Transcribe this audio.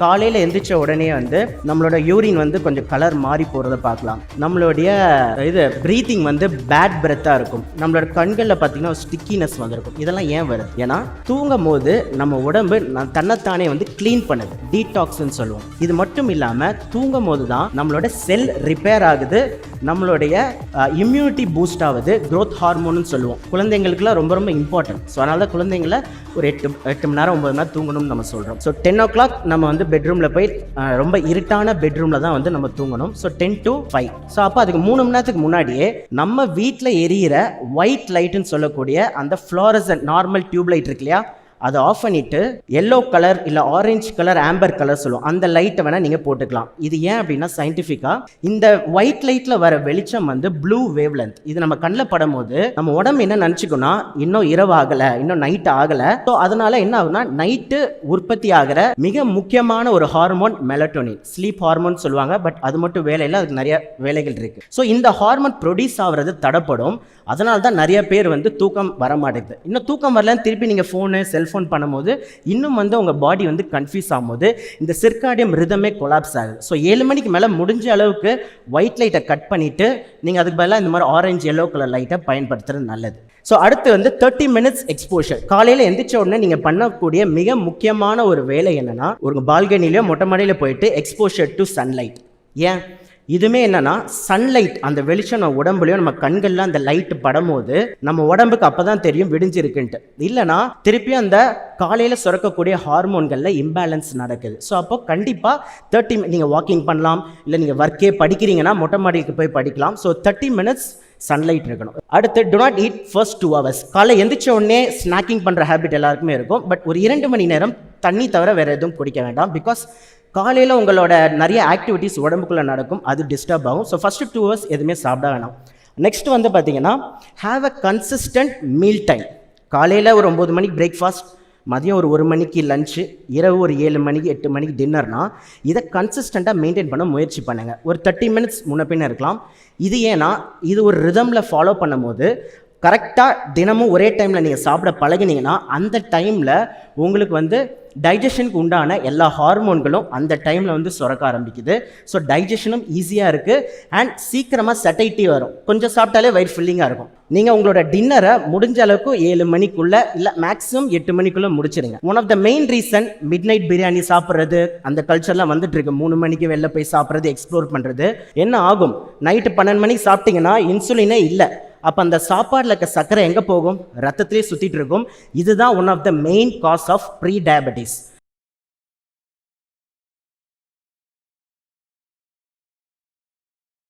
காலையில் எந்திரிச்ச உடனே வந்து நம்மளோட யூரின் வந்து கொஞ்சம் கலர் மாறி போகிறத பார்க்கலாம். நம்மளுடைய இது ப்ரீத்திங் வந்து பேட் பிரெத்தாக இருக்கும். நம்மளோட கண்களில் பார்த்தீங்கன்னா ஸ்டிக்கினஸ் வந்திருக்கும். இதெல்லாம் ஏன் வருது? ஏன்னா தூங்கும் போது நம்ம உடம்பு தன்னைத்தானே வந்து க்ளீன் பண்ணுது, டீடாக்ஸ்ன்னு சொல்லுவோம். இது மட்டும் இல்லாமல் தூங்கும் போது தான் நம்மளோட செல் ரிப்பேர் ஆகுது, நம்மளுடைய இம்யூனிட்டி பூஸ்ட் ஆகுது, க்ரோத் ஹார்மோன்னு சொல்லுவோம். குழந்தைங்களுக்குலாம் ரொம்ப ரொம்ப இம்பார்ட்டன்ட். ஸோ அதனால தான் குழந்தைங்களை ஒரு 8 மணி நேரம் 9 மணி நேரம் தூங்கணும்னு நம்ம சொல்கிறோம். ஸோ 10 o'clock நம்ம வந்து பெட்ரூமில் போய் ரொம்ப இருட்டான பெட்ரூமில் தான் வந்து நம்ம தூங்கணும். So 10 to 5. ஸோ அப்போ அதுக்கு 3 மணி நேரத்துக்கு முன்னாடியே நம்ம வீட்டில் எரியிற ஒயிட் லைட்டுன்னு சொல்லக்கூடிய அந்த ஃப்ளோரசன்ட் நார்மல் டியூப் லைட் இருக்கு இல்லையா, அதை ஆஃப் பண்ணிவிட்டு எல்லோ கலர் இல்லை ஆரஞ்சு கலர் ஆம்பர் கலர் சொல்லுவோம், அந்த லைட்டை வேணால் நீங்கள் போட்டுக்கலாம். இது ஏன் அப்படின்னா சயின்டிஃபிக்காக இந்த ஒயிட் லைட்டில் வர வெளிச்சம் வந்து ப்ளூ வேவ் லென்த். இது நம்ம கண்ணில் படும் போது நம்ம உடம்பு என்ன நினச்சிக்கோன்னா இன்னும் இரவு ஆகலை, இன்னும் நைட் ஆகலை. ஸோ அதனால என்ன ஆகுனா நைட்டு உற்பத்தி ஆகிற மிக முக்கியமான ஒரு ஹார்மோன் மெலட்டோனின், ஸ்லீப் ஹார்மோன் சொல்லுவாங்க. பட் அது மட்டும் வேலையில் அதுக்கு நிறைய வேலைகள் இருக்குது. ஸோ இந்த ஹார்மோன் ப்ரொடியூஸ் ஆகிறது தடப்படும். அதனால தான் நிறைய பேர் வந்து தூக்கம் வர மாட்டேங்குது. இன்னும் தூக்கம் வரலன்னு திருப்பி நீங்கள் ஃபோனு செல்ஃபோன் பண்ணும்போது இன்னும் வந்து உங்கள் பாடி வந்து கன்ஃபியூஸ் ஆகும்போது இந்த சிர்காடியம் ரிதமே கொலாப்ஸ் ஆகுது. ஸோ 7 மணிக்கு மேலே முடிஞ்ச அளவுக்கு ஒயிட் லைட்டை கட் பண்ணிவிட்டு நீங்கள் அதுக்கு பதிலாக இந்த மாதிரி ஆரஞ்சு எல்லோ கலர் லைட்டை பயன்படுத்துறது நல்லது. ஸோ அடுத்து வந்து 30 minutes எக்ஸ்போஷர். காலையில் எந்திரிச்ச உடனே நீங்கள் பண்ணக்கூடிய மிக முக்கியமான ஒரு வேலை என்னென்னா, ஒரு பால்கனிலையோ மொட்டை மாடியில் போயிட்டு எக்ஸ்போஷர் டு சன்லைட். ஏன் இதுவுமே என்னன்னா, சன்லைட் அந்த வெளிச்சம் நம்ம உடம்புலையும் நம்ம கண்கள்ல அந்த லைட் படும்போது நம்ம உடம்புக்கு அப்பதான் தெரியும் விடிஞ்சிருக்குன்ட்டு. இல்லைனா திருப்பியும் அந்த காலையில சுரக்கக்கூடிய ஹார்மோன்கள்ல இம்பேலன்ஸ் நடக்குது. ஸோ அப்போ கண்டிப்பா 30 நீங்கள் வாக்கிங் பண்ணலாம், இல்லை நீங்கள் ஒர்க்கே படிக்கிறீங்கன்னா மொட்டை மாடிக்கு போய் படிக்கலாம். ஸோ 30 minutes சன்லைட் இருக்கணும். அடுத்து to not eat first 2 hours. காலை எந்திரிச்ச உடனே ஸ்நாக்கிங் பண்ணுற ஹேபிட் எல்லாருக்குமே இருக்கும். பட் ஒரு 2 மணி நேரம் தண்ணி தவிர வேறு எதுவும் குடிக்க வேண்டாம். பிகாஸ் காலையில் உங்களோட நிறைய ஆக்டிவிட்டீஸ் உடம்புக்குள்ளே நடக்கும், அது டிஸ்டர்ப் ஆகும். ஸோ ஃபஸ்ட்டு 2 hours எதுவுமே சாப்பிட வேணாம். நெக்ஸ்ட் வந்து பார்த்தீங்கன்னா have a consistent meal time. காலையில் ஒரு 9 மணிக்கு பிரேக்ஃபாஸ்ட், மதியம் ஒரு 1 மணிக்கு லஞ்சு, இரவு ஒரு 7 மணிக்கு 8 மணிக்கு டின்னர்னா இதை கன்சிஸ்டண்ட்டாக மெயின்டைன் பண்ண முயற்சி பண்ணுங்கள். ஒரு 30 minutes முன்ன பின்ன இருக்கலாம். இது ஏன்னா இது ஒரு ரிதமில் ஃபாலோ பண்ணும் போது கரெக்டாக தினமும் ஒரே டைமில் நீங்கள் சாப்பிட பழகினீங்கன்னா அந்த டைமில் உங்களுக்கு வந்து டைஜஷனுக்கு உண்டான எல்லா ஹார்மோன்களும் அந்த டைமில் வந்து சுரக்க ஆரம்பிக்குது. ஸோ டைஜஷனும் ஈஸியாக இருக்குது அண்ட் சீக்கிரமாக சட்டைட்டி வரும். கொஞ்சம் சாப்பிட்டாலே வயிறு ஃபில்லிங்காக இருக்கும். நீங்கள் உங்களோட டின்னரை முடிஞ்ச அளவுக்கு 7 மணிக்குள்ளே இல்லை மேக்ஸிமம் 8 மணிக்குள்ளே முடிச்சிடுங்க. One of the main reason midnight biryani சாப்பிட்றது அந்த கல்ச்சர்லாம் வந்துட்டு இருக்கு. 3 மணிக்கு வெளில போய் சாப்பிட்றது, எக்ஸ்ப்ளோர் பண்ணுறது. என்ன ஆகும், நைட்டு 12 மணிக்கு சாப்பிட்டீங்கன்னா இன்சுலினே இல்லை. அப்போ அந்த சாப்பாடில் இருக்க சர்க்கரை எங்கே போகும்? ரத்தத்திலே சுற்றிட்டு இருக்கும். இதுதான் one of the main cause of pre diabetes.